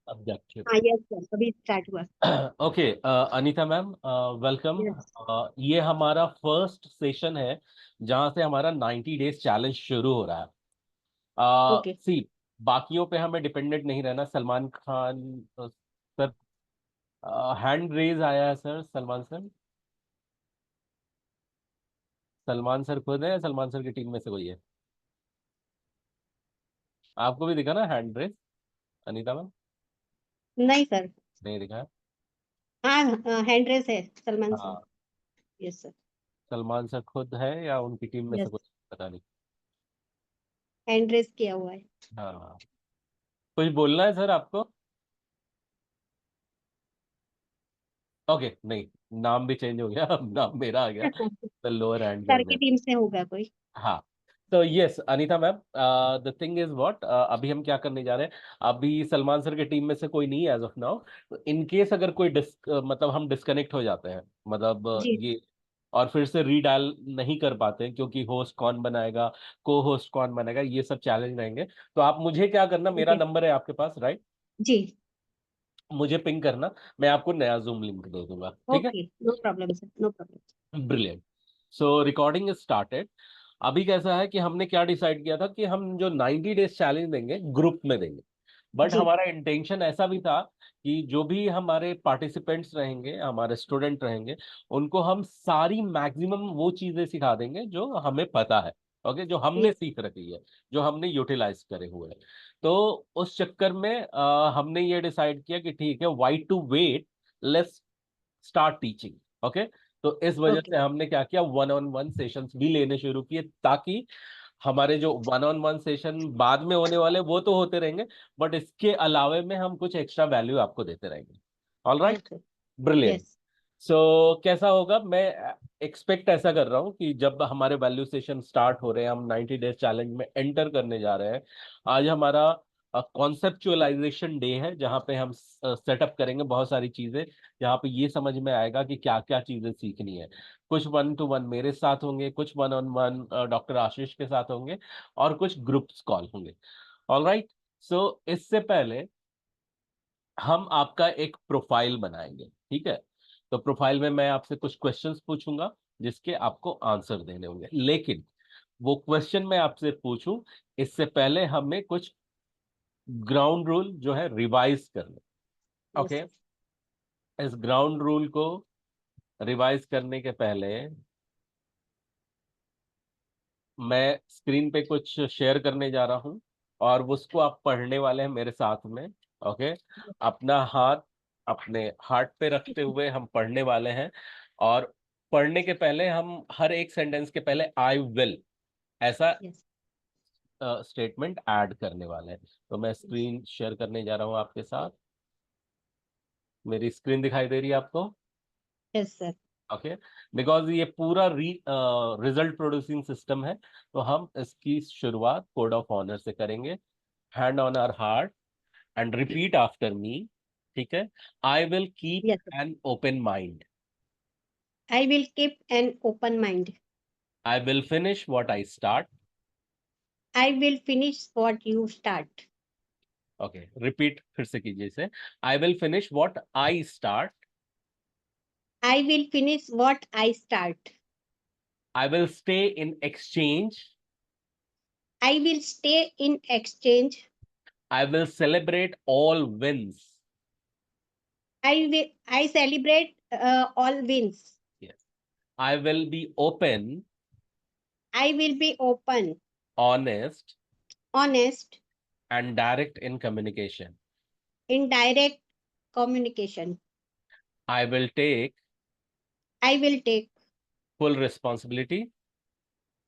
Objective. हाँ yes sir, अभी start हुआ। Okay Anita ma'am, welcome. Yes. ये हमारा फर्स्ट सेशन है जहां से हमारा 90 डेज चैलेंज शुरू हो रहा है। ओके। सी, बाकियों पे हमें डिपेंडेंट नहीं रहना। Salman Khan sir, hand raise आया है sir. Salman sir, Salman sir खुद है या सलमान सर की टीम में से कोई है? आपको भी दिखा ना हैंड रेज, अनीता मैम? नहीं सर। नहीं दिखा है? हाँ हैंड रेस है सलमान सर। हाँ, यस सर। सलमान सर खुद है या उनकी टीम में से यस, कोई, पता नहीं। हैंड रेस किया हुआ है। हाँ, कुछ बोलना है सर आपको? ओके, नहीं, नाम भी चेंज हो गया। अब नाम मेरा आ गया, तो लोअर हैंड सर कर की दिया। टीम से होगा कोई। हाँ, तो yes Anita ma'am, the thing is what, अभी हम क्या करने जा रहे हैं। अभी सलमान सर की टीम में से कोई नहीं है as of now. In case अगर कोई मतलब हम डिस्कनेक्ट हो जाते हैं, मतलब जी। ये, और फिर से रीडायल नहीं कर पाते हैं क्योंकि होस्ट कौन बनाएगा, को होस्ट कौन बनाएगा, ये सब चैलेंज रहेंगे। तो आप मुझे क्या करना, मेरा ओके। नंबर है आपके पास, राइट? जी। मुझे पिंग करना, मैं आपको नया जूम लिंक दे दूंगा, ठीक है? Okay, no problem sir, no problem. Brilliant. So recording is started. अभी कैसा है कि हमने क्या डिसाइड किया था कि हम जो 90 डेज चैलेंज देंगे ग्रुप में देंगे। बट जी। हमारा इंटेंशन ऐसा भी था कि जो भी हमारे पार्टिसिपेंट्स रहेंगे, हमारे स्टूडेंट रहेंगे, उनको हम सारी मैक्सिमम वो चीजें सिखा देंगे जो हमें पता है। ओके, जो हमने यस। सीख रखी है, जो हमने यूटिलाइज करे हुए हैं। तो उस चक्कर में हमने ये डिसाइड किया कि ठीक है, why to wait, let's start teaching. Okay, तो इस वजह ओके। से हमने क्या किया, वन ऑन वन सेशंस भी लेने शुरू किए, ताकि हमारे जो वन ऑन वन सेशन बाद में होने वाले वो तो होते रहेंगे, बट इसके अलावे में हम कुछ एक्स्ट्रा वैल्यू आपको देते रहेंगे। All right, okay. Brilliant. Yes. So कैसा होगा, मैं एक्सपेक्ट ऐसा कर रहा हूँ कि जब हमारे वैल्यू सेशन स्टार्ट हो रहे हैं, हम 90 डेज चैलेंज में एंटर करने जा रहे हैं। आज हमारा कॉन्सेप्चुअलाइजेशन डे है, जहाँ पे हम सेटअप करेंगे बहुत सारी चीजें, जहाँ पे ये समझ में आएगा कि क्या क्या चीजें सीखनी है। कुछ वन टू वन मेरे साथ होंगे, कुछ one on one doctor Ashish के साथ होंगे, और कुछ ग्रुप्स कॉल होंगे। All right. सो इससे पहले हम आपका एक प्रोफाइल बनाएंगे, ठीक है? तो प्रोफाइल में मैं आपसे कुछ क्वेश्चंस पूछूंगा, जिसके आपको आंसर देने होंगे। लेकिन वो क्वेश्चन मैं आपसे पूछूं, इससे पहले हमें कुछ ग्राउंड रूल जो है रिवाइज करने। Yes okay, sir. इस ग्राउंड रूल को रिवाइज करने के पहले मैं स्क्रीन पे कुछ शेयर करने जा रहा हूं, और उसको आप पढ़ने वाले हैं मेरे साथ में। ओके, अपना हाथ अपने हार्ट पे रखते हुए हम पढ़ने वाले हैं। और पढ़ने के पहले हम हर एक सेंटेंस के पहले आई विल ऐसा यस। स्टेटमेंट ऐड करने वाले हैं। तो मैं यस। स्क्रीन शेयर करने जा रहा हूं आपके साथ। मेरी स्क्रीन दिखाई दे रही है आपको? Yes sir. ओके, बिकॉज ये पूरा रिजल्ट प्रोड्यूसिंग सिस्टम है, तो हम इसकी शुरुआत कोड ऑफ ऑनर से करेंगे। Hand on our heart and repeat after me, ठीक है? I will keep yes sir. An open mind. I will keep an open mind. I will finish what I start. I will finish what you start. Okay, repeat फिर से कीजिए इसे। I will finish what I start. I will finish what I start. I will stay in exchange. I will stay in exchange. I will celebrate all wins. I celebrate all wins. Yes, I will be open, I will be open, honest honest, and direct in communication. in direct communication. I will take I will take full responsibility,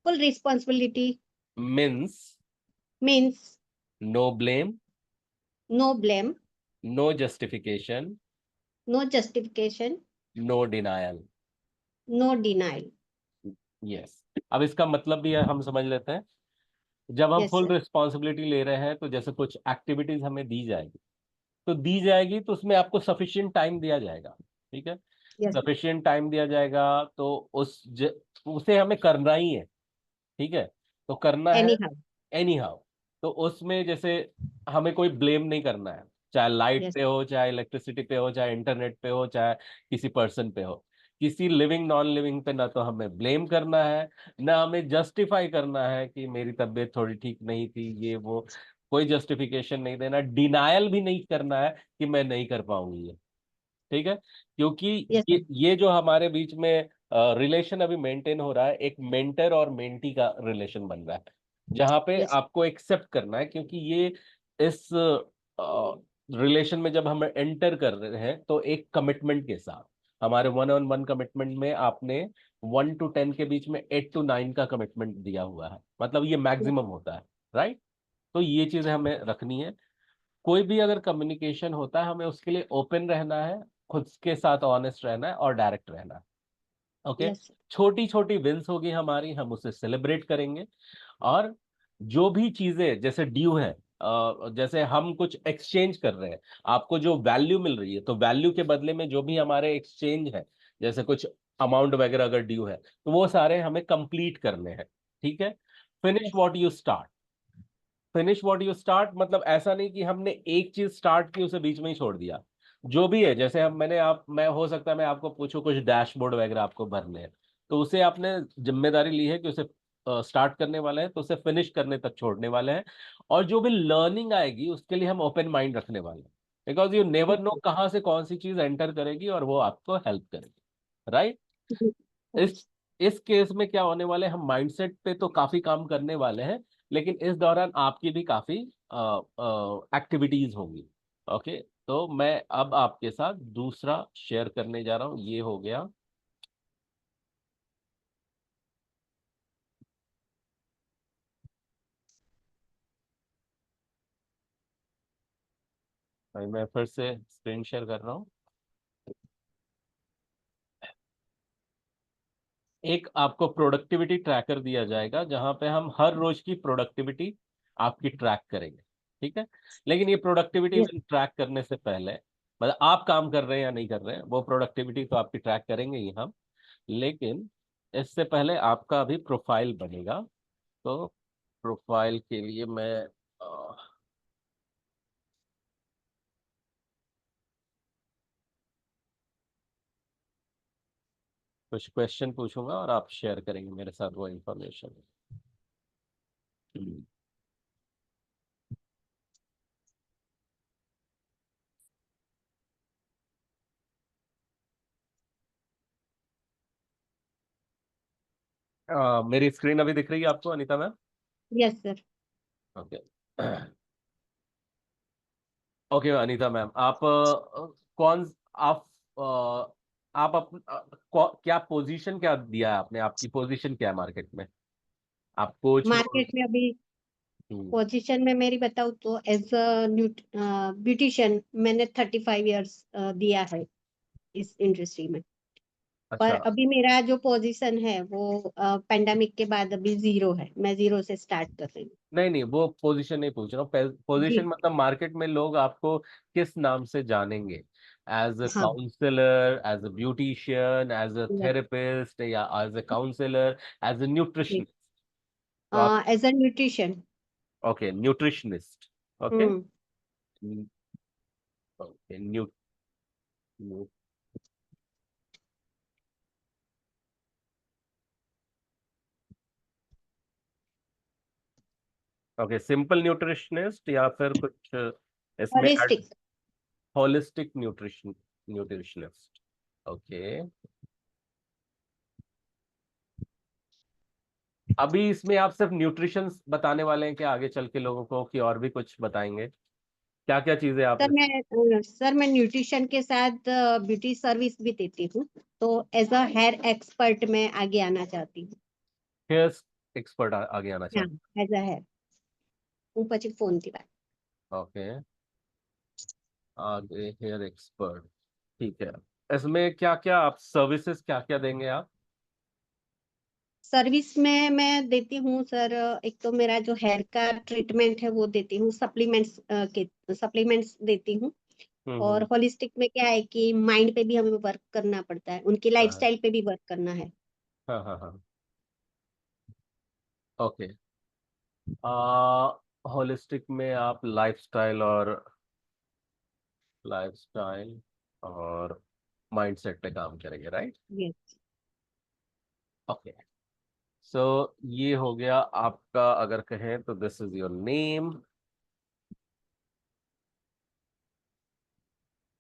full responsibility, means means no blame, no blame, no justification, no justification, no denial. no denial. Yes, अब इसका मतलब भी हम समझ लेते हैं। जब हम Yes, फुल sir. रिस्पॉन्सिबिलिटी ले रहे हैं, तो जैसे कुछ एक्टिविटीज हमें दी जाएगी, तो उसमें आपको सफिशिएंट टाइम दिया जाएगा, ठीक है? Yes, sir. सफिशिएंट टाइम दिया जाएगा, तो उसे हमें करना ही है, ठीक है? तो करना है Anyhow. Any how. तो उसमें जैसे हमें कोई ब्लेम नहीं करना है, चाहे लाइट यस पे हो, चाहे इलेक्ट्रिसिटी पे हो, चाहे इंटरनेट पे हो, चाहे किसी पर्सन पे हो। किसी लिविंग नॉन लिविंग पे ना तो हमें ब्लेम करना है, ना हमें जस्टिफाई करना है कि मेरी तबीयत थोड़ी ठीक नहीं थी, ये वो। कोई जस्टिफिकेशन नहीं देना, डिनायल भी नहीं करना है कि मैं नहीं कर पाऊंगी ये। ठीक है, क्योंकि यस ये जो हमारे बीच में रिलेशन अभी मेंटेन हो रहा है, एक मेंटर और मेंटी का रिलेशन बन रहा है, जहां पे यस आपको एक्सेप्ट करना है, क्योंकि ये इस रिलेशन में जब हम एंटर कर रहे हैं तो एक कमिटमेंट के साथ, हमारे 1-on-1 कमिटमेंट में आपने 1 to 10 के बीच में 8 to 9 का कमिटमेंट दिया हुआ है, मतलब ये मैक्सिमम होता है, राइट। तो ये चीजें हमें रखनी है। कोई भी अगर कम्युनिकेशन होता है, हमें उसके लिए ओपन रहना है, खुद के साथ ऑनेस्ट रहना है और डायरेक्ट रहना है। ओके। यस छोटी छोटी विंस होगी हमारी, हम उसे सेलिब्रेट करेंगे। और जो भी चीजें जैसे ड्यू है, जैसे हम कुछ एक्सचेंज कर रहे हैं, आपको जो वैल्यू मिल रही है, तो वैल्यू के बदले में जो भी हमारे एक्सचेंज है, जैसे कुछ अमाउंट वगैरह अगर ड्यू है, तो वो सारे हमें कंप्लीट करने हैं। ठीक है। Finish yes what you start. Finish what you start मतलब ऐसा नहीं कि हमने एक चीज स्टार्ट की उसे बीच में ही छोड़ दिया। जो भी है, जैसे हम मैंने आप मैं हो सकता है मैं आपको पूछूं कुछ डैशबोर्ड वगैरह आपको भरने हैं, तो उसे आपने जिम्मेदारी ली है कि उसे स्टार्ट करने वाले हैं, तो उसे फिनिश करने तक छोड़ने वाले हैं। और जो भी लर्निंग आएगी उसके लिए हम ओपन माइंड रखने वाले हैं, बिकॉज यू नेवर नो कहाँ से कौन सी चीज एंटर करेगी और वो आपको हेल्प करेगी, राइट। इस इस केस में क्या होने वाले, हम माइंडसेट पे तो काफी काम करने वाले हैं, लेकिन इस दौरान आपकी भी काफी एक्टिविटीज होंगी। ओके। तो मैं अब आपके साथ दूसरा शेयर करने जा रहा हूं, ये हो गया। भाई मैं फिर से स्क्रीन शेयर कर रहा हूँ। एक आपको प्रोडक्टिविटी ट्रैकर दिया जाएगा, जहां पे हम हर रोज की प्रोडक्टिविटी आपकी ट्रैक करेंगे। ठीक है। लेकिन ये प्रोडक्टिविटी यस ट्रैक करने से पहले, मतलब आप काम कर रहे हैं या नहीं कर रहे हैं, वो प्रोडक्टिविटी तो आपकी ट्रैक करेंगे ही हम, लेकिन इससे पहले आपका अभी प्रोफाइल बनेगा। तो प्रोफाइल के लिए मैं कुछ क्वेश्चन पूछूंगा और आप शेयर करेंगे मेरे साथ वो इंफॉर्मेशन। मेरी स्क्रीन अभी दिख रही है आपको, Anita ma'am? Yes sir okay. Okay Anita ma'am, आप कौन आप आप क्या पोजीशन क्या दिया है आपने, आपकी पोजीशन क्या है मार्केट में? आप कोच हो? मार्केट में अभी हम्म, पोजीशन में मेरी बताऊँ तो एज अ ब्यूटिशियन मैंने 35 इयर्स दिया है इस इंडस्ट्री में। पर अच्छा। अभी मेरा जो पोजीशन है वो पेंडेमिक के बाद अभी जीरो है, मैं जीरो से स्टार्ट कर रही हूँ। नहीं नहीं, वो पोजीशन नहीं पूछ रहा हूँ, पोजीशन जी मतलब मार्केट में लोग आपको किस नाम से जानेंगे? एज अ हाँ counsellor, as a beautician, as a yes therapist, या as a counsellor, as a nutritionist? तो आप as a nutrition. Okay, nutritionist. Okay. Hmm okay, okay, simple nutritionist या फिर कुछ इसमें हॉलिस्टिक। Holistic nutritionist? ओके। अभी इसमें आप सिर्फ न्यूट्रिशन बताने वाले हैं कि आगे चल के लोगों को कि और भी कुछ बताएंगे? क्या क्या चीजें आप सर मैं न्यूट्रिशन के साथ ब्यूटी सर्विस भी देती हूँ, तो एज अ हेयर एक्सपर्ट मैं आगे आना चाहती हूँ। हेयर एक्सपर्ट आगे आना हाँ चाहते एज अ हेयर ऊपर फोन की बात। हैं? ओके, आगे हेयर एक्सपर्ट। ठीक है। इसमें क्या क्या आप सर्विसेज क्या क्या देंगे आप? सर्विस में मैं देती हूँ सर, एक तो मेरा जो हेयर का ट्रीटमेंट है वो देती हूँ, सप्लीमेंट्स के सप्लीमेंट्स देती हूँ। और हम्म। होलिस्टिक में क्या है कि माइंड पे भी हमें वर्क करना पड़ता है, उनकी हाँ लाइफस्टाइल पे भी वर्क करना है। हाँ हाँ हाँ। ओके। आ होलिस्टिक में आप लाइफस्टाइल और माइंडसेट पे काम करेंगे, राइट? यस। ओके। सो ये हो गया आपका, अगर कहें तो दिस इज योर नेम,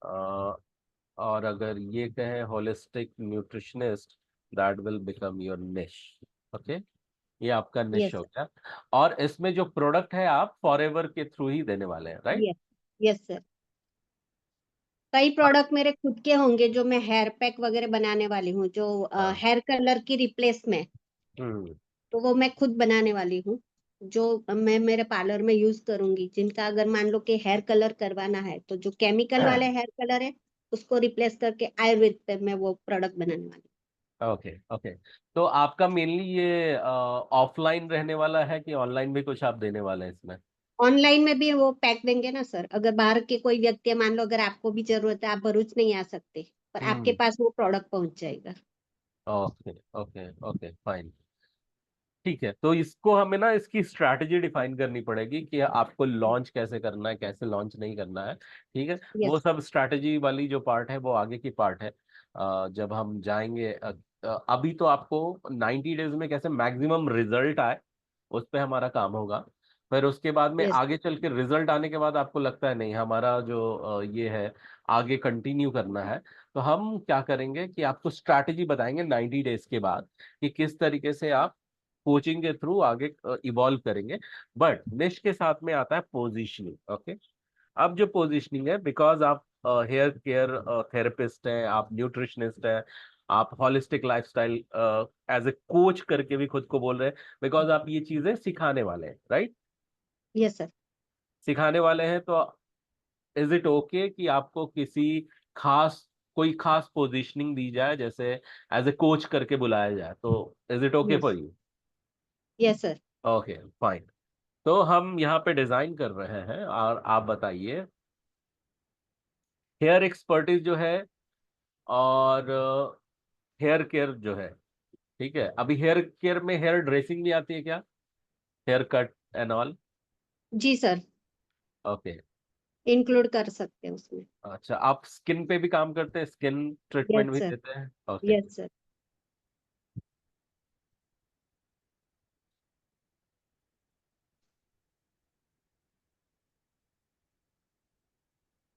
और अगर ये कहें holistic nutritionist, that will become your निश। ओके, ये आपका निश यस हो सर। गया। और इसमें जो प्रोडक्ट है आप फॉरएवर के थ्रू ही देने वाले हैं, राइट? यस। Yes sir. कई प्रोडक्ट मेरे खुद के होंगे जो मैं हेयर पैक वगैरह बनाने वाली हूँ, जो हाँ। हेयर कलर की रिप्लेस में, हम्म। तो वो मैं खुद बनाने वाली हूँ, जो मैं मेरे पार्लर में यूज करूंगी। जिनका अगर मान लो कि हेयर कलर करवाना है, तो जो केमिकल वाले हेयर कलर है उसको रिप्लेस करके आयुर्वेद पे मैं वो प्रोडक्ट बनाने वाली ओके ओके। तो आपका मेनली ये ऑफलाइन रहने वाला है कि ऑनलाइन भी कुछ आप देने वाले हैं इसमें? हूँ। ऑनलाइन में भी वो पैक देंगे ना सर? अगर बाहर के कोई व्यक्ति है, मान लो अगर आपको भी जरूरत है, आप भरूच नहीं आ सकते, पर आपके हम्म। पास वो प्रोडक्ट पहुंच जाएगा। Okay okay okay, fine. ठीक है, तो इसको हमें ना इसकी स्ट्रैटेजी डिफाइन करनी पड़ेगी कि आपको लॉन्च कैसे करना है, कैसे लॉन्च नहीं करना है। ठीक है, वो यस। सब स्ट्रैटेजी वाली जो पार्ट है वो आगे की पार्ट है। जब हम जाएंगे, अभी तो आपको 90 डेज में कैसे मैक्सिमम रिजल्ट आए उस पे हमारा काम होगा। फिर उसके बाद में यस। आगे चल के रिजल्ट आने के बाद आपको लगता है नहीं हमारा जो ये है आगे कंटिन्यू करना है, तो हम क्या करेंगे कि आपको स्ट्रैटेजी बताएंगे 90 डेज के बाद कि किस तरीके से आप कोचिंग के थ्रू आगे इवॉल्व करेंगे। बट निश के साथ में आता है पोजीशनिंग। ओके, अब जो पोजीशनिंग है, बिकॉज आप हेयर केयर थेरेपिस्ट हैं, आप न्यूट्रिशनिस्ट हैं, आप holistic lifestyle as a coach करके भी खुद को बोल रहे हैं, बिकॉज आप ये चीजें सिखाने वाले हैं, राइट? Yes sir. सिखाने वाले हैं, तो इज इट ओके कि आपको खास कोई खास पोजीशनिंग दी जाए, जैसे एज ए कोच करके बुलाया जाए, तो is it okay yes. For you? Yes sir. Okay, fine. तो हम यहाँ पे डिजाइन कर रहे हैं, और आप बताइए हेयर एक्सपर्टीज जो है और हेयर केयर जो है। ठीक है, अभी हेयर केयर में हेयर ड्रेसिंग भी आती है क्या? Hair cut and all? जी सर, ओके। इंक्लूड कर सकते हैं उसमें। अच्छा, आप स्किन पे भी काम करते हैं, स्किन ट्रीटमेंट यस भी सर। देते हैं? Okay yes sir.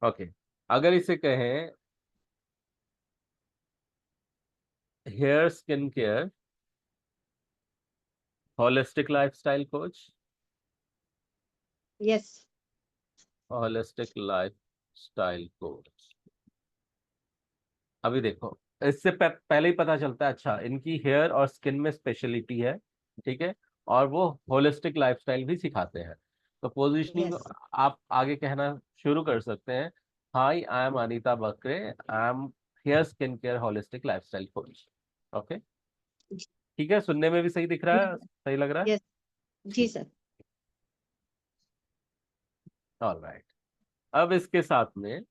ओके। अगर इसे कहें hair skin care holistic lifestyle coach, yes. Holistic lifestyle coach, अभी देखो इससे पहले ही पता चलता है, अच्छा इनकी हेयर और स्किन में स्पेशलिटी है। ठीक है, और वो होलिस्टिक लाइफस्टाइल भी सिखाते हैं। तो पोजीशनिंग यस। आप आगे कहना शुरू कर सकते हैं, हाय आई एम अनीता बकरे, I am here skin care holistic lifestyle coach. Okay, ठीक है, सुनने में भी सही दिख रहा है, सही लग रहा है? यस। जी ठीक, सर। ऑलराइट। अब इसके साथ में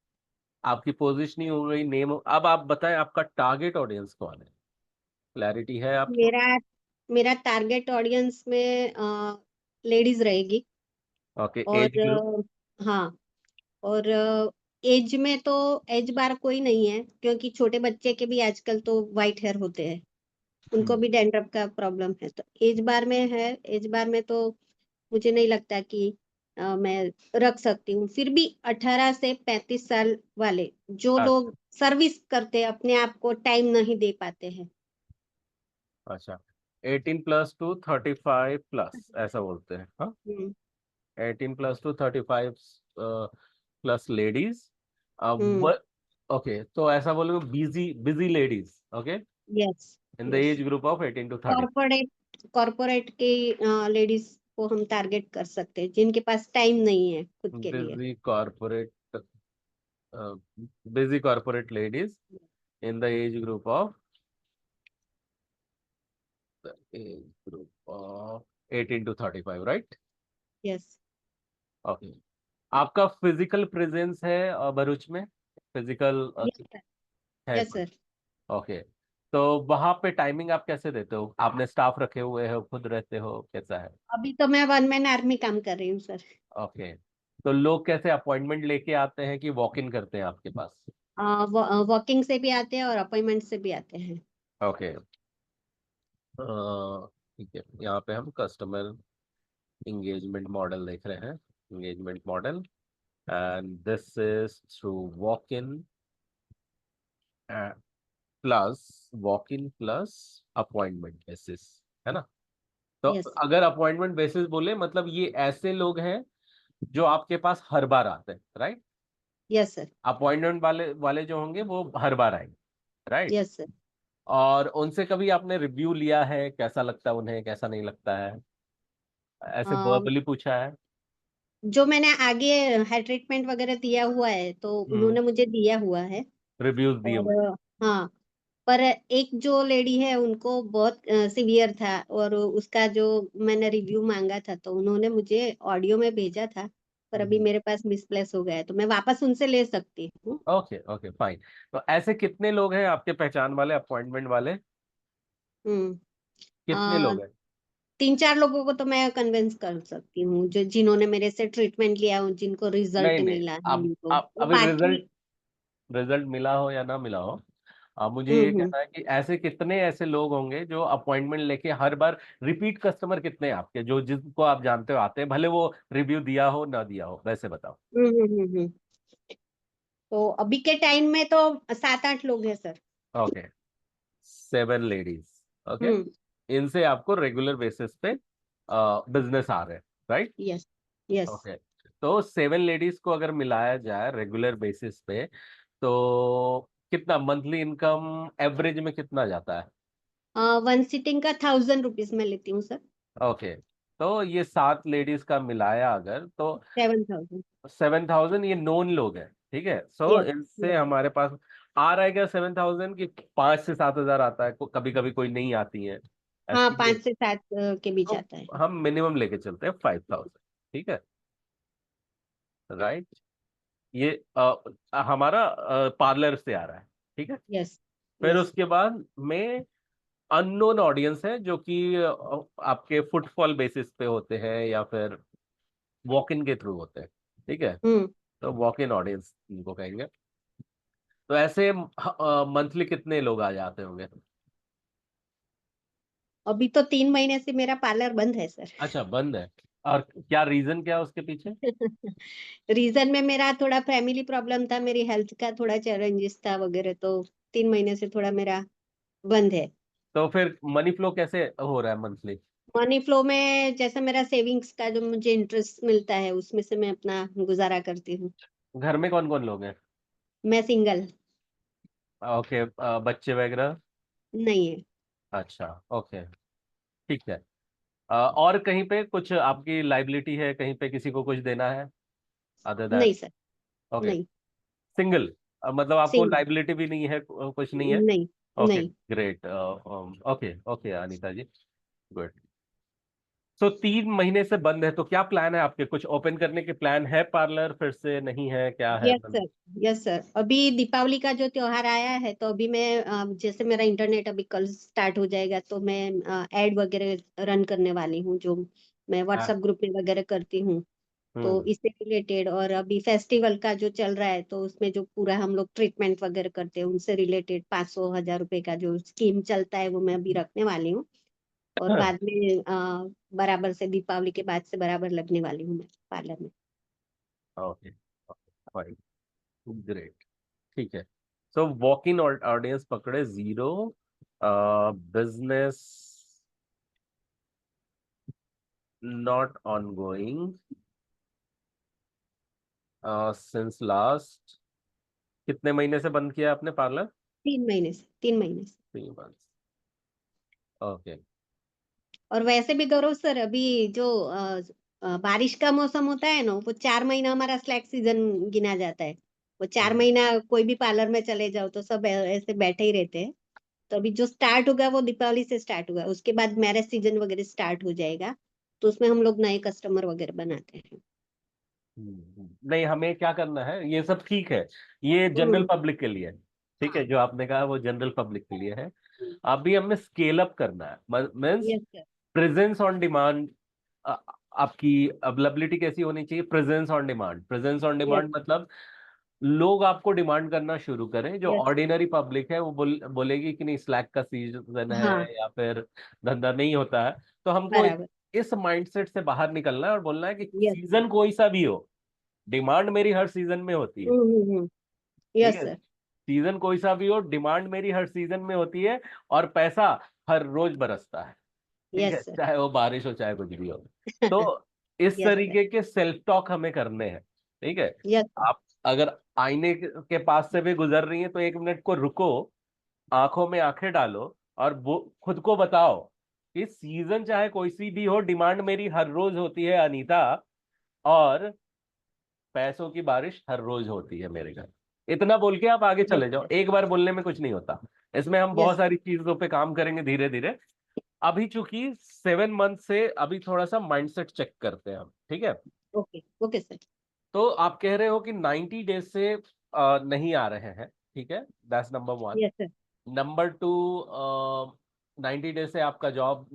आपकी पोजीशनिंग हो गई, नेम। अब आप बताएं आपका टारगेट ऑडियंस कौन है, क्लैरिटी है आपको? मेरा मेरा टारगेट ऑडियंस में लेडीज रहेगी। ओके, और एज ग्रुप? हाँ, और एज में तो एज बार कोई नहीं है, क्योंकि छोटे बच्चे के भी आजकल तो वाइट हेयर होते हैं, उनको भी डैंड्रफ का प्रॉब्लम है। तो एज बार में है, एज बार में तो मुझे नहीं लगता कि मैं रख सकती हूँ। फिर भी 18 से 35 साल वाले जो अच्छा लोग सर्विस करते हैं, अपने आप को टाइम नहीं दे पाते हैं। अच्छा, 18 प्लस टू 35 प्लस ऐसा बोलते हैं, हाँ? हम्म। 18 प्लस टू 35 प्लस लेडीज। हम्म। ओके, तो ऐसा बोलोगे busy busy ladies, okay, yes. In the yes. Age group of 18 to 30। Corporate के लेडीज को हम टारगेट कर सकते हैं, जिनके पास टाइम नहीं है खुद के लिए। Busy corporate, busy corporate ladies in the age group of 18 to 35, right? Yes. Okay. आपका फिजिकल प्रेजेंस है भरूच में? Physical yes sir. है यस कुछ? सर। ओके। तो वहां पे टाइमिंग आप कैसे देते हो? आपने स्टाफ रखे हुए हो, खुद रहते हो, कैसा है? अभी तो मैं वन मैन आर्मी काम कर रही हूँ सर। ओके। तो लोग कैसे अपॉइंटमेंट लेके आते हैं कि वॉक इन करते हैं आपके पास? वॉकिंग से भी आते हैं और अपॉइंटमेंट से भी आते हैं। ओके। ठीक है, यहाँ पे हम कस्टमर engagement मॉडल देख रहे हैं। engagement model, and this is through walk in plus walk in plus appointment basis, है ना? तो यस। अगर अपॉइंटमेंट बेसिस बोले, मतलब ये ऐसे लोग हैं जो आपके पास हर बार आते हैं, राइट? Yes sir. अपॉइंटमेंट वाले वाले जो होंगे वो हर बार आएंगे, राइट? Yes sir. और उनसे कभी आपने रिव्यू लिया है, कैसा लगता है उन्हें, कैसा नहीं लगता है? ऐसे वर्बली पूछा है? जो मैंने आगे हेयर ट्रीटमेंट वगैरह दिया हुआ है तो हम्म। उन्होंने मुझे दिया हुआ है। रिव्यूज दिए हुए? और हाँ, पर एक जो लेडी है उनको बहुत सीवियर था, और उसका जो मैंने रिव्यू मांगा था तो उन्होंने मुझे ऑडियो में भेजा था, पर अभी मेरे पास मिसप्लेस हो गया है, तो मैं वापस उनसे ले सकती हूँ। Okay okay fine. तो ऐसे कितने लोग हैं आपके पहचान वाले, अपॉइंटमेंट वाले? हम्म। कितने लोग हैं? 3-4 लोगों को तो मैं कन्विंस कर सकती हूँ, जो जिन्होंने मेरे से ट्रीटमेंट लिया, जिनको रिजल्ट नहीं नहीं, मिला है अब उनको, अब और अभी बाकी। रिजल्ट रिजल्ट मिला हो या ना मिला हो, अब मुझे ये हम्म। कहना है कि ऐसे कितने ऐसे लोग होंगे जो अपॉइंटमेंट लेके हर बार, रिपीट कस्टमर कितने हैं आपके, जो जिनको आप जानते हो आते हैं, भले वो रिव्यू दिया हो ना दिया हो, वैसे बताओ। हम्म। तो अभी के टाइम में तो 7-8 लोग हैं सर। Okay, 7 ladies. ओके। हम्म। इनसे आपको रेगुलर बेसिस पे बिजनेस आ रहे हैं, राइट? यस। यस। ओके। तो 7 लेडीज को अगर मिलाया जाए रेगुलर बेसिस पे, तो कितना मंथली इनकम एवरेज में कितना जाता है? वन सिटिंग का 1000 रुपीज मैं लेती हूँ सर। ओके। तो ये 7 लेडीज का मिलाया अगर, तो 7000। 7,000 ये नोन लोग हैं, ठीक है? So yes. इनसे यस। हमारे पास आ रहा है क्या 7,000 की? 5 से 7 हजार आता है, कभी कभी कोई नहीं आती है, हाँ, ऐसी है? 5 से 7 के बीच तो आता है। हम मिनिमम लेके चलते हैं 5,000, ठीक है? राइट। ये हमारा पार्लर से आ रहा है, ठीक है? यस। फिर यस। उसके बाद में अननोन ऑडियंस है जो कि आपके फुटफॉल बेसिस पे होते हैं या फिर वॉक इन के थ्रू होते हैं, ठीक है? हम्म। तो वॉक इन ऑडियंस इनको कहेंगे। तो ऐसे मंथली कितने लोग आ जाते होंगे? अभी तो 3 महीने से मेरा पार्लर बंद है सर। अच्छा, बंद है? और क्या रीजन, क्या है उसके पीछे? रीजन में मेरा थोड़ा फैमिली प्रॉब्लम था, मेरी हेल्थ का थोड़ा चैलेंजेस था वगैरह, तो 3 महीने से थोड़ा मेरा बंद है। तो फिर मनी फ्लो कैसे हो रहा है मंथली? मनी फ्लो में जैसा मेरा सेविंग्स का जो मुझे इंटरेस्ट मिलता है उसमें से मैं अपना गुजारा करती हूँ। घर में कौन कौन लोग हैं? मैं सिंगल। ओके, बच्चे वगैरह? नहीं है। अच्छा, ओके, ठीक है। और कहीं पे कुछ आपकी लाइबिलिटी है, कहीं पे किसी को कुछ देना है अदर दैट? नहीं सर। ओके। नहीं। सिंगल, मतलब आपको सिंगल। लाइबिलिटी भी नहीं है, कुछ नहीं है? नहीं। ओके, नहीं। ग्रेट। ओके ओके अनीता जी, गुड। सो 3 महीने से बंद है, तो क्या प्लान है आपके? कुछ ओपन करने के प्लान है पार्लर फिर से, नहीं है, क्या है? Yes sir. यस सर, अभी दीपावली का जो त्योहार आया है तो अभी मैं जैसे मेरा इंटरनेट अभी कल स्टार्ट हो जाएगा तो मैं एड वगैरह रन करने वाली हूँ, जो मैं हाँ। व्हाट्सएप ग्रुप में वगैरह करती हूँ। तो हम्म। इससे रिलेटेड, और अभी फेस्टिवल का जो चल रहा है तो उसमें जो पूरा हम लोग ट्रीटमेंट वगैरह करते हैं उनसे रिलेटेड 500-1000 रुपए का जो स्कीम चलता है वो मैं अभी रखने वाली हूँ। और बाद में बराबर से दीपावली के बाद से बराबर लगने वाली हूँ मैं पार्लर में। ओके, फाइन, ग्रेट, ठीक है। सो वॉक इन ऑडियंस पकड़े 0, business not ongoing since last, कितने महीने से बंद किया आपने पार्लर? 3 महीने से, 3 महीने से। 3 मंथ्स। ओके। और वैसे भी गौरव सर, अभी जो बारिश का मौसम होता है ना, वो 4 महीना हमारा स्लैक सीजन गिना जाता है। वो 4 महीना कोई भी पार्लर में चले जाओ तो सब ऐसे बैठे ही रहते हैं। तो अभी जो स्टार्ट होगा वो दीपावली से स्टार्ट होगा, उसके बाद मैरिज सीजन वगैरह स्टार्ट हो जाएगा, तो उसमें हम लोग नए कस्टमर वगैरह बनाते हैं। नहीं, हमें क्या करना है, ये सब ठीक है, ये जनरल हम्म। पब्लिक के लिए है, ठीक है? हाँ। जो आपने कहा वो जनरल पब्लिक के लिए है। अभी हमें स्केल अप करना है, means yes sir. Presence on demand. आपकी अवेलेबिलिटी कैसी होनी चाहिए? Presence on demand. Presence on yes demand मतलब लोग आपको डिमांड करना शुरू करें। जो यस ऑर्डिनरी पब्लिक है वो बोलेगी कि नहीं, स्लैक का सीजन है हाँ या फिर धंधा नहीं होता है। तो हमको बराबर। इस माइंडसेट से बाहर निकलना है और बोलना है कि यस सर। सीजन कोई सा भी हो, डिमांड मेरी हर सीजन में होती है। ठीक यस है, सर। सीजन कोई सा भी हो, डिमांड मेरी हर सीजन में होती है, और पैसा हर रोज बरसता है। ठीक है, यस सर। चाहे वो बारिश हो चाहे कुछ भी हो। तो इस यस सर। तरीके के सेल्फ टॉक हमें करने हैं। ठीक है, यस सर। आप अगर आईने के पास से भी गुजर रही हैं तो 1 मिनट को रुको, आंखों में आंखें डालो, और वो खुद को बताओ कि सीजन चाहे कोई सी भी हो, डिमांड मेरी हर रोज होती है अनीता, और पैसों की बारिश हर रोज होती है मेरे घर। इतना बोल के आप आगे यस चले जाओ, सर। एक बार बोलने में कुछ नहीं होता। इसमें हम बहुत यस सारी चीजों पे काम करेंगे धीरे धीरे। अभी चूंकि 7 मंथ से अभी थोड़ा सा माइंडसेट चेक करते हैं हम, ठीक है। Okay okay sir. तो आप कह रहे हो कि 90 डेज से नहीं आ रहे हैं, ठीक है, that's number one. Yes sir. Number two, 90 days से आपका जॉब,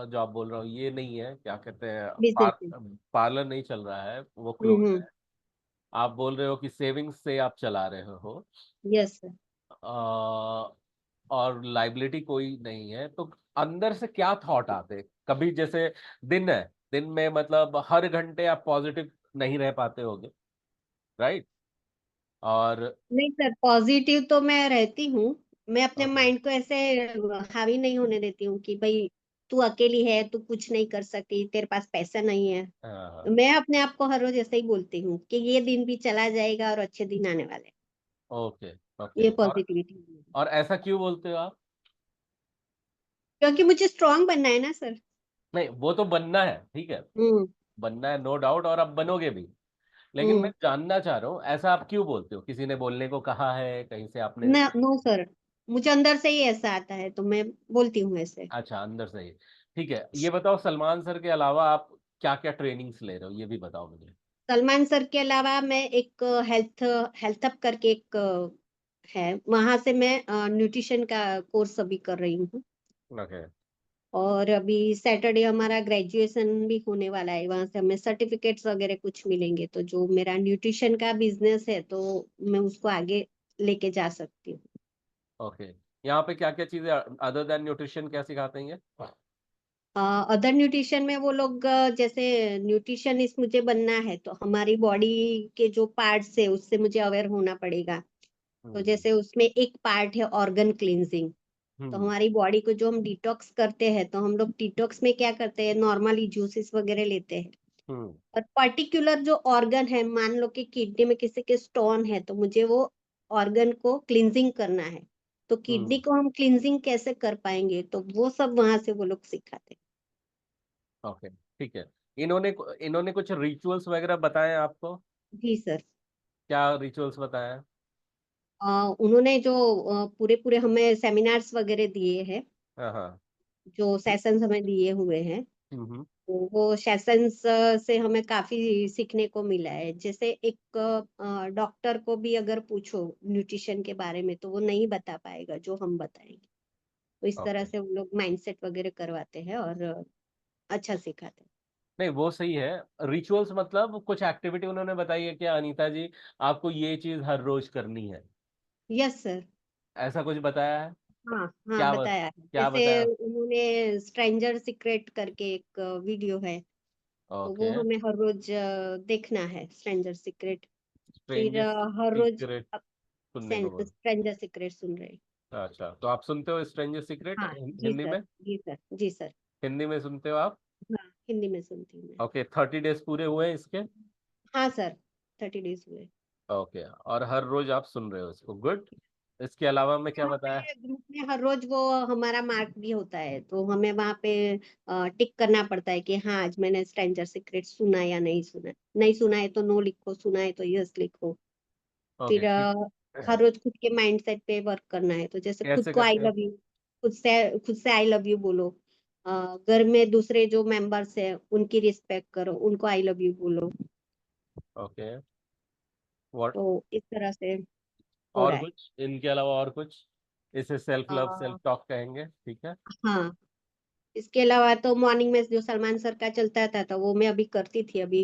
जॉब बोल रहा हूँ, ये नहीं है, क्या कहते हैं, बिजनेस में। पार्लर नहीं चल रहा है, वो क्लोज हम्म। है। आप बोल रहे हो कि सेविंग्स से आप चला रहे हो, यस सर। और लाइबिलिटी कोई नहीं है, तो अंदर से क्या थॉट आते? कभी जैसे दिन है, दिन में मतलब हर घंटे आप पॉजिटिव नहीं रह पाते होगे, राइट? और नहीं सर, पॉजिटिव तो मैं रहती हूँ। मैं अपने ओके, माइंड को ऐसे हावी नहीं होने देती हूँ कि भाई तू अकेली है, तू कुछ नहीं कर सकती, तेरे पास पैसा नहीं है। हाँ, मैं अपने आप को हर रोज ऐसे ही बोलती हूँ कि ये दिन भी चला जाएगा और अच्छे दिन आने वाले हैं। Okay, okay. ये और पॉजिटिविटी है। और ऐसा क्यों बोलते हो आप? क्योंकि मुझे स्ट्रांग बनना है ना सर। नहीं, वो तो बनना है, ठीक है, हम्म। बनना है, नो डाउट, और अब बनोगे भी। लेकिन मैं हम्म। जानना चाह रहा हूँ, ऐसा आप क्यों बोलते हो? किसी ने बोलने को कहा है, कहीं से आपने? ना नो सर, मुझे अंदर से ही ऐसा आता है तो मैं बोलती हूँ ऐसे। अच्छा, अंदर से ही। ठीक है, ये बताओ, सलमान सर के अलावा आप क्या क्या ट्रेनिंग्स ले रहे हो, ये भी बताओ मुझे। सलमान सर के अलावा मैं एक हेल्थ हेल्थ अप करके एक है, वहां से मैं न्यूट्रिशन का कोर्स अभी कर रही हूँ। ओके, और अभी सैटरडे हमारा ग्रेजुएशन भी होने वाला है, वहां से हमें सर्टिफिकेट्स वगैरह कुछ मिलेंगे, तो जो मेरा न्यूट्रिशन का बिजनेस है तो मैं उसको आगे लेके जा सकती हूँ। ओके। यहाँ पे क्या क्या चीजें अदर देन न्यूट्रिशन क्या सिखाते हैं ये? अदर न्यूट्रिशन में वो लोग जैसे न्यूट्रिशनिस्ट मुझे बनना है तो हमारी बॉडी के जो पार्ट्स है उससे मुझे अवेयर होना पड़ेगा। तो हम्म, जैसे उसमें एक पार्ट है ऑर्गन क्लींजिंग। तो हम्म, हमारी बॉडी को जो हम डिटॉक्स करते हैं, तो हम लोग डिटॉक्स में क्या करते हैं, नॉर्मली जूसेस वगैरह लेते हैं। हम्म, और पर्टिकुलर जो ऑर्गन है, मान लो कि किडनी में किसी के स्टोन है, तो मुझे वो ऑर्गन को क्लींजिंग करना है। तो किडनी हम्म। को हम क्लींजिंग कैसे कर पाएंगे, तो वो सब वहां से वो लोग सिखाते हैं। ओके, ठीक है। इन्होंने इन्होंने कुछ रिचुअल्स वगैरह बताए हैं आपको? जी सर। क्या रिचुअल्स बताए हैं? उन्होंने जो पूरे पूरे हमें सेमिनार्स वगैरह दिए हैं, हाँ, हाँ। जो सेशंस हमें दिए हुए हैं, हम्म, तो वो सेशंस से हमें काफी सीखने को मिला है। जैसे एक डॉक्टर को भी अगर पूछो न्यूट्रिशन के बारे में तो वो नहीं बता पाएगा जो हम बताएंगे। तो इस तरह ओके। से वो लोग माइंडसेट वगैरह करवाते हैं और अच्छा सिखाते हैं। नहीं, वो सही है। रिचुअल्स मतलब कुछ एक्टिविटी उन्होंने बताई है क्या, अनीता जी, आपको ये चीज हर रोज करनी है, यस सर। ऐसा कुछ बताया है? हाँ हाँ क्या बताया है। क्या जैसे बताया? उन्होंने स्ट्रेंजर सीक्रेट करके एक वीडियो है, तो वो ओके। हमें हर रोज देखना है, स्ट्रेंजर सीक्रेट। फिर स्ट्रेंजर हर रोज सीक्रेट सुनने को बोल। स्ट्रेंजर सीक्रेट सुन रहे हैं। अच्छा, तो आप सुनते हो स्ट्रेंजर सीक्रेट हाँ जी हिंदी सर। में? जी सर। जी सर। हिंदी में सुनते हो आप? हाँ हिंदी में सुनती हूँ मैं। ओके, 30 डेज पूरे हुए हैं इसके? हाँ सर, 30 डेज हुए। ओके, और हर रोज आप सुन रहे हो इसको, गुड। इसके अलावा में क्या वहाँ बताया? पे ग्रुप में हर रोज वो हमारा मार्क भी होता है, तो हमें वहाँ पे टिक करना पड़ता है कि हाँ आज मैंने स्ट्रेंजर सीक्रेट सुना या नहीं सुना। नहीं सुना है तो नो लिखो, सुना है तो यस लिखो। ओके, फिर ठीक। हर रोज खुद के माइंडसेट पे वर्क करना है, तो जैसे खुद कैसे को आई करते हो? लव यू, खुद से आई लव यू बोलो। घर में दूसरे जो मेंबर्स है उनकी रिस्पेक्ट करो, उनको आई लव यू बोलो। Okay, what? तो इस तरह से हो और रहा है। कुछ इनके अलावा, और कुछ इसे सेल्फ लव आ, सेल्फ टॉक कहेंगे, ठीक है। हाँ, इसके अलावा तो मॉर्निंग में जो सलमान सर का चलता था तो वो मैं अभी करती थी। अभी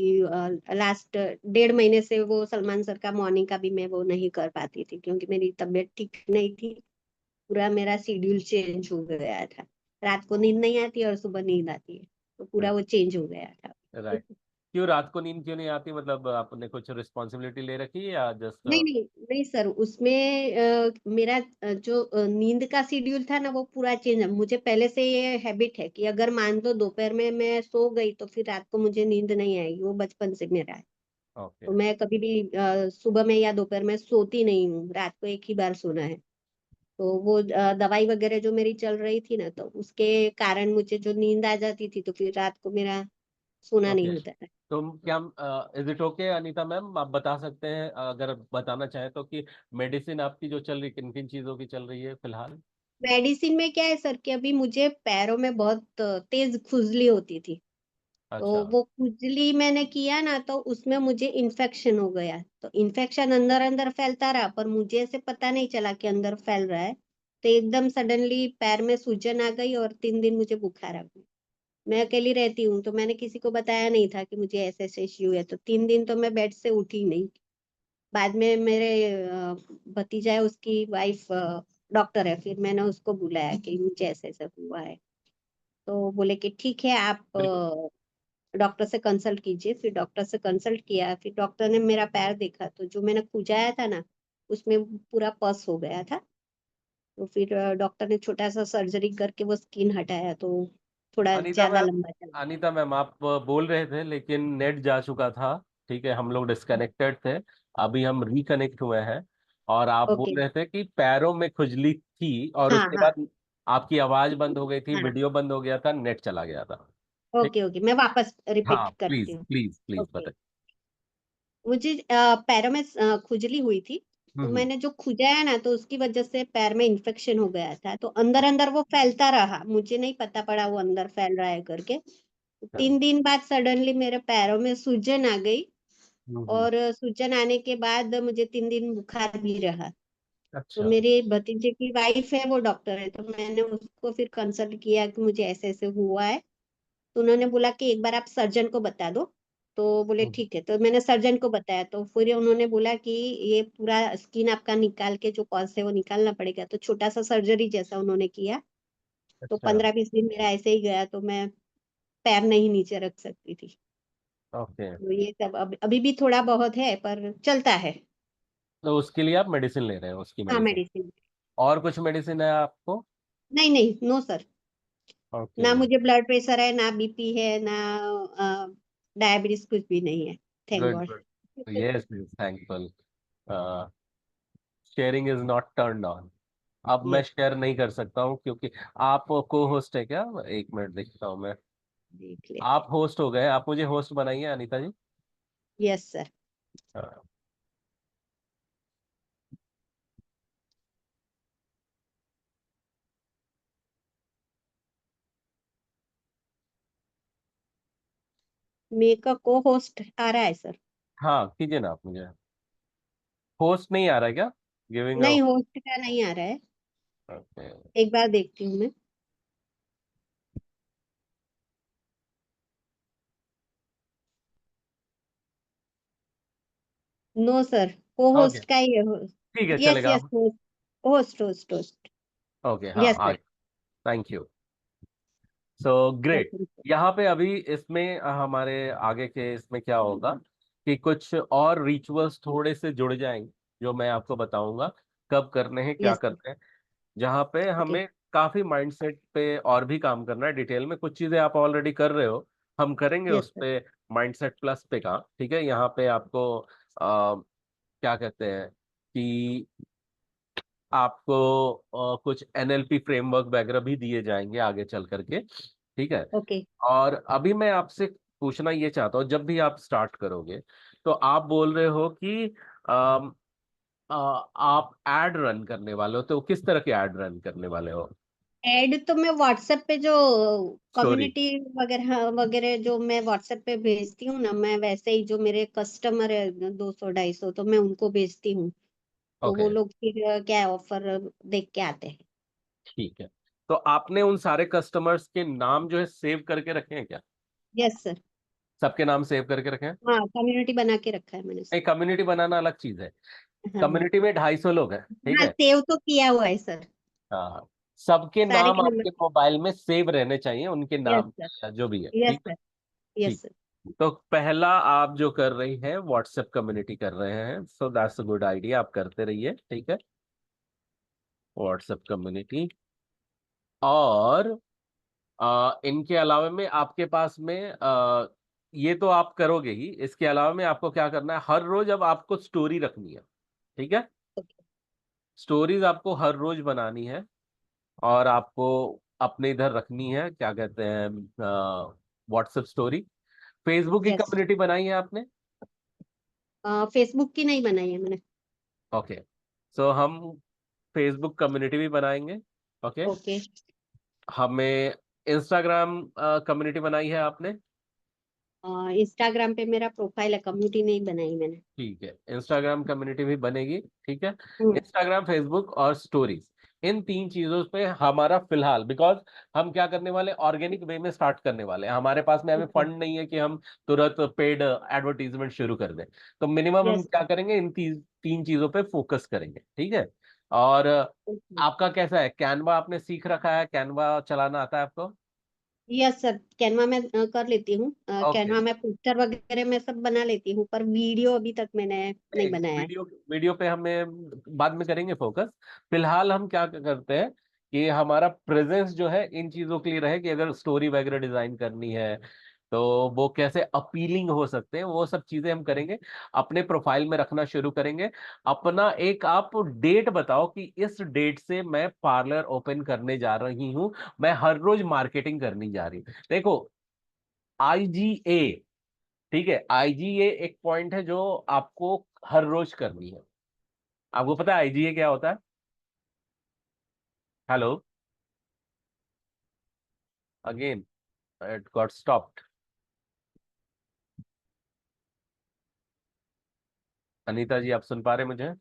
लास्ट 1.5 महीने से वो सलमान सर का मॉर्निंग का भी मैं वो नहीं कर पाती थी, क्योंकि मेरी तबीयत ठीक नहीं थी। पूरा मेरा शेड्यूल चेंज हो गया था। रात को नींद नहीं आती और सुबह नींद आती है, तो पूरा वो चेंज हो गया था। राइट। क्यों रात को नींद क्यों नहीं आती, मतलब आपने कुछ रिस्पॉन्सिबिलिटी ले रखी है या जस्ट? नहीं नहीं नहीं सर, उसमें मेरा जो नींद का शेड्यूल था ना वो पूरा चेंज है। मुझे पहले से ये हैबिट है कि अगर मान लो दोपहर में मैं सो गई तो फिर रात को मुझे नींद नहीं आएगी, वो बचपन से मेरा है। ओके। तो मैं कभी भी सुबह में या दोपहर में सोती नहीं हूँ, रात को एक ही बार सोना है। तो वो दवाई वगैरह जो मेरी चल रही थी ना, तो उसके कारण मुझे जो नींद आ जाती थी तो फिर रात को मेरा सोना नहीं ओके। होता था। तो क्या, is it okay Anita ma'am, आप बता सकते हैं अगर बताना चाहें तो, कि मेडिसिन आपकी जो चल रही, किन किन चीजों की चल रही है फिलहाल? मेडिसिन में क्या है सर कि अभी मुझे पैरों में बहुत तेज खुजली होती थी। तो अच्छा। वो खुजली मैंने किया ना तो उसमें मुझे इन्फेक्शन हो गया। तो इन्फेक्शन अंदर अंदर फैलता रहा, पर मुझे ऐसे पता नहीं चला कि अंदर फैल रहा है। तो एकदम सडनली पैर में सूजन आ गई और 3 दिन मुझे बुखार आ गई। मैं अकेली रहती हूँ तो मैंने किसी को बताया नहीं था कि मुझे ऐसे ऐसे इश्यू है। तो 3 दिन तो मैं बेड से उठी नहीं। बाद में मेरे भतीजा है, उसकी वाइफ डॉक्टर है, फिर मैंने उसको बुलाया कि मुझे ऐसे ऐसे हुआ है। तो बोले कि ठीक है, आप बिल्कुल। डॉक्टर से कंसल्ट कीजिए। फिर डॉक्टर से कंसल्ट किया, फिर डॉक्टर ने मेरा पैर देखा तो जो मैंने खुजाया था ना उसमें पूरा पस हो गया था। तो फिर डॉक्टर ने छोटा सा सर्जरी करके वो स्किन हटाया, तो थोड़ा अनीता ज्यादा मैम, लंबा चला। अनीता मैम आप बोल रहे थे लेकिन नेट जा चुका था, ठीक है, हम लोग डिस्कनेक्टेड थे, अभी हम रिकनेक्ट हुए हैं। और आप ओके। बोल रहे थे कि पैरों में खुजली थी और हाँ उसके हाँ बाद आपकी आवाज बंद हो गई थी, हाँ। वीडियो बंद हो गया था, नेट चला गया था। ठीक। ओके ओके, मैं वापस रिपीट हाँ करती प्लीज हूँ। Please please okay. बताइए। मुझे पैरों में खुजली हुई थी। तो हम्म। मैंने जो खुजाया ना तो उसकी वजह से पैर में इन्फेक्शन हो गया था, तो अंदर अंदर वो फैलता रहा, मुझे नहीं पता पड़ा वो अंदर फैल रहा है करके। अच्छा। 3 दिन बाद सडनली मेरे पैरों में सूजन आ गई। हम्म। और सूजन आने के बाद मुझे 3 दिन बुखार भी रहा। तो अच्छा। मेरे भतीजे की वाइफ है, वो डॉक्टर है, तो मैंने उसको फिर कंसल्ट किया कि मुझे ऐसे ऐसे हुआ है। तो उन्होंने बोला कि एक बार आप सर्जन को बता दो। तो बोले हम्म। ठीक है, तो मैंने सर्जन को बताया तो फिर उन्होंने बोला कि ये पूरा स्किन आपका निकाल के जो कॉज है वो निकालना पड़ेगा। तो छोटा सा सर्जरी जैसा उन्होंने किया। तो अच्छा। 15-20 दिन मेरा ऐसे ही गया, तो मैं पैर नहीं नीचे रख सकती थी। ओके। तो ये सब अभी भी थोड़ा बहुत है पर चलता है। तो उसके लिए आप मेडिसिन ले रहे हैं, उसकी हाँ, मेडिसिन? मेडिसिन। और कुछ मेडिसिन है आपको? नहीं नहीं, नो सर। ओके। ना मुझे ब्लड प्रेशर है, ना बीपी है, ना डायबिटीज, कुछ भी नहीं है। Thank good God. Good. Yes, thankful. Sharing is not turned on. अब मैं यस। शेयर नहीं कर सकता हूँ क्योंकि आप को होस्ट है क्या? एक मिनट देखता हूँ मैं। देख लेते। आप होस्ट हो गए, आप मुझे होस्ट बनाइए अनीता जी। Yes sir. हाँ। मेरे का को होस्ट आ रहा है सर। हाँ, कीजिए ना आप मुझे। होस्ट नहीं आ रहा है क्या? Giving a. नहीं, होस्ट का नहीं आ रहा है। ओके। एक बार देखती हूँ मैं। नो सर, को ओके, होस्ट का ही है। ठीक है, यस चलेगा यस, आप। Host. Host host host. Okay, हाँ यस आ। Sir. Thank you. So great. Welcome sir. यहाँ पे अभी इसमें हमारे आगे के इसमें क्या होगा कि कुछ और रिचुअल्स थोड़े से जुड़ जाएंगे, जो मैं आपको बताऊंगा कब करने हैं, क्या यस सर। करने हैं। जहाँ पे ओके। हमें काफी माइंडसेट पे और भी काम करना है डिटेल में। कुछ चीजें आप ऑलरेडी कर रहे हो, हम करेंगे यस उस सर। पे माइंडसेट प्लस पे काम, ठीक है। यहाँ पे आपको क्या कहते हैं कि आपको कुछ एनएलपी फ्रेमवर्क वगैरह भी दिए जाएंगे आगे चल करके, ठीक है। ओके। और अभी मैं आपसे पूछना ये चाहता हूँ, जब भी आप स्टार्ट करोगे तो आप बोल रहे हो कि अम, आप एड रन करने वाले हो, तो किस तरह के एड रन करने वाले हो? एड तो मैं व्हाट्सएप पे जो स्टोरी। कम्युनिटी वगैरह वगैरह जो मैं व्हाट्सएप पे भेजती हूँ ना, मैं वैसे ही जो मेरे कस्टमर है 200-250, तो मैं उनको भेजती हूँ। तो वो ओके। लोग फिर क्या ऑफर देख के आते हैं। ठीक है। तो आपने उन सारे कस्टमर्स के नाम जो है सेव करके रखे हैं क्या? Yes sir. सबके नाम सेव करके रखे हैं? हाँ, कम्युनिटी बना के रखा है मैंने। एक कम्युनिटी बनाना अलग चीज है। हाँ हाँ। कम्युनिटी में 250 लोग हैं, ठीक हाँ, है। सेव तो किया हुआ है सर। हाँ हाँ। सबके सारे नाम के नंबर। आपके मोबाइल में सेव रहने चाहिए, उनके यस नाम सर। या जो भी है, यस ठीक है। सर। ठीक। Yes sir. तो पहला आप जो कर रही हैं व्हाट्सएप कम्युनिटी कर रहे हैं, so that's a good idea, आप करते रहिए, ठीक है। WhatsApp community. और इनके अलावा में आपके पास में ये तो आप करोगे ही, इसके अलावा में आपको क्या करना है, हर रोज अब आपको स्टोरी रखनी है, ठीक है। ओके। स्टोरीज आपको हर रोज बनानी है, और आपको अपने इधर रखनी है, क्या कहते हैं, व्हाट्सएप स्टोरी। फेसबुक की यस। कम्युनिटी बनाई है आपने? फेसबुक की नहीं बनाई है मैंने। ओके। सो हम फेसबुक कम्युनिटी भी बनाएंगे। ओके। ओके। हमें इंस्टाग्राम कम्युनिटी बनाई है आपने? इंस्टाग्राम पे मेरा प्रोफाइल है, कम्युनिटी नहीं बनाई मैंने। ठीक है, इंस्टाग्राम कम्युनिटी भी बनेगी, ठीक है। हम्म। इंस्टाग्राम, फेसबुक और स्टोरीज, इन तीन चीजों पे हमारा फिलहाल, बिकॉज हम क्या करने वाले, ऑर्गेनिक वे में स्टार्ट करने वाले हैं, हमारे पास में अभी ओके। फंड नहीं है कि हम तुरंत पेड एडवर्टीजमेंट शुरू कर दें। तो मिनिमम हम यस। क्या करेंगे, इन तीन चीजों पे फोकस करेंगे, ठीक है। और ओके। आपका कैसा है, कैनवा आपने सीख रखा है, कैनवा चलाना आता है आपको? यस सर, कैनवा में कर लेती हूँ। ओके। कैनवा में पोस्टर वगैरह मैं सब बना लेती हूँ, पर वीडियो अभी तक मैंने नहीं नहीं, बनाया है। वीडियो वीडियो पे हमें बाद में करेंगे फोकस। फिलहाल हम क्या करते हैं कि हमारा प्रेजेंस जो है इन चीजों के लिए रहे, कि अगर स्टोरी वगैरह डिजाइन करनी है तो वो कैसे अपीलिंग हो सकते हैं, वो सब चीजें हम करेंगे, अपने प्रोफाइल में रखना शुरू करेंगे। अपना एक आप डेट बताओ कि इस डेट से मैं पार्लर ओपन करने जा रही हूँ, मैं हर रोज मार्केटिंग करनी जा रही हूँ। देखो, आईजीए, ठीक है, आईजीए एक पॉइंट है जो आपको हर रोज करनी है। आपको पता है आईजीए क्या होता है? Hello, again it got stopped. Anita ji, आप सुन पा रहे मुझे?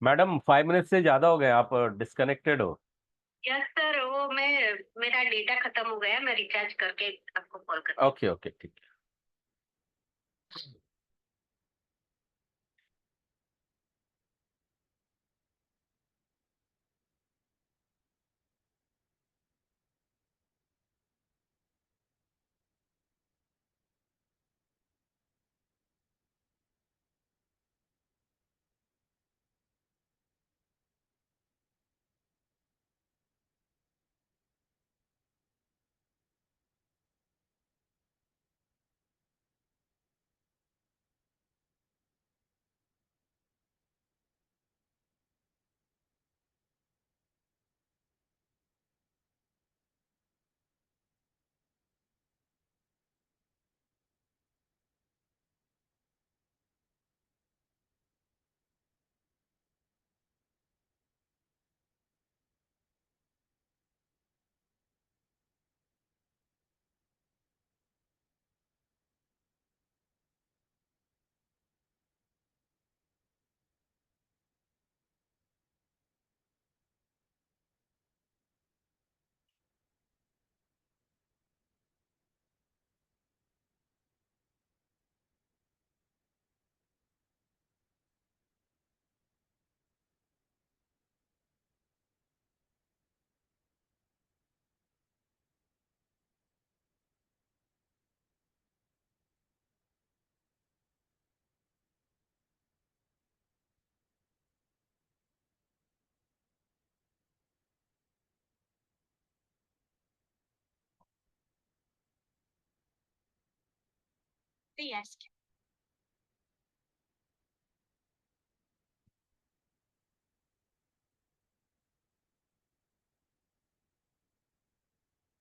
मैडम, 5 मिनट से ज्यादा हो गए, आप डिस्कनेक्टेड हो। यस सर, वो मैं मेरा डेटा खत्म हो गया, मैं रिचार्ज करके आपको कॉल करती ओके ओके, ठीक है। Yes.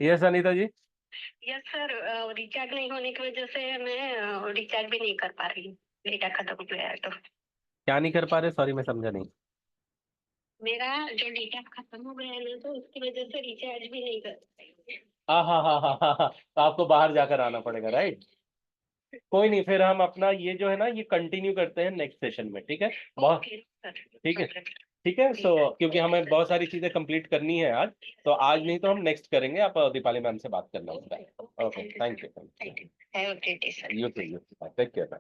यस अनीता जी। यस सर, रिचार्ज नहीं होने की वजह से मैं रिचार्ज भी नहीं कर पा रही हूँ। डेटा खत्म हो गया है तो क्या नहीं कर पा रहे, सॉरी मैं समझा नहीं। मेरा जो डेटा खत्म हो गया है ना, तो उसकी वजह से रिचार्ज भी नहीं कर पाई हूँ। हाँ हाँ हाँ हाँ हाँ हाँ, तो आपको बाहर जाकर आना पड़ेगा, राइट। कोई नहीं, फिर हम अपना ये जो है ना ये कंटिन्यू करते हैं नेक्स्ट सेशन में, ठीक है। बहुत ओके सर। ठीक है, ठीक है। सो क्योंकि हमें बहुत सारी चीजें कंप्लीट करनी है आज, तो आज नहीं तो हम नेक्स्ट करेंगे। आप दीपाली मैम से बात करना होगा। Okay, thank you, thank thank you. Have a great day sir. You, take care.